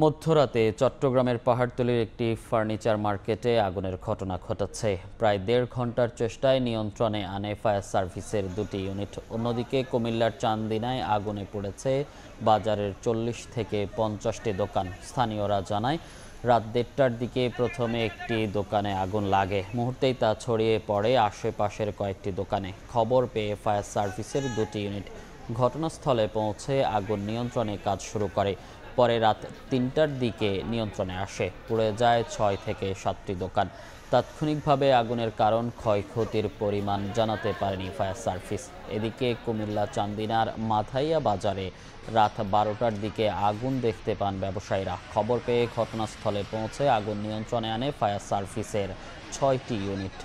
মধ্যরাতে চট্টগ্রামের পাহাড়তলীর একটি ফার্নিচার মার্কেটে আগুনের ঘটনা ঘটেছে। প্রায় ১.৫ ঘন্টার চেষ্টায় নিয়ন্ত্রণে আনে ফায়ার সার্ভিসের দুটি ইউনিট। অন্যদিকে কুমিল্লার চান্দিনায় আগুনে পড়েছে বাজারের ৪০ থেকে ৫০টি দোকান। স্থানীয়রা জানায়, রাত ১.৫টার দিকে প্রথমে একটি দোকানে আগুন লাগে। মুহূর্তেই তা ছড়িয়ে পড়ে আশেপাশের কয়েকটি দোকানে। খবর পেয়ে ফায়ার সার্ভিসের দুটি ইউনিট ঘটনাস্থলে পৌঁছে আগুন নিয়ন্ত্রণে কাজ শুরু করে। পরে রাত ৩টার দিকে নিয়ন্ত্রণে আসে। পুড়ে যায় ৬ থেকে ৭টি দোকান। তাৎক্ষণিকভাবে আগুনের কারণ, ক্ষয়ক্ষতির পরিমাণ জানাতে পারেনি ফায়ার সার্ভিস। এদিকে কুমিল্লা চান্দিনার মাথাইয়া বাজারে রাত ১২টার দিকে আগুন দেখতে পান ব্যবসায়ীরা। খবর পেয়ে ঘটনাস্থলে পৌঁছে আগুন নিয়ন্ত্রণে আনে ফায়ার সার্ভিসের ৬টি ইউনিট।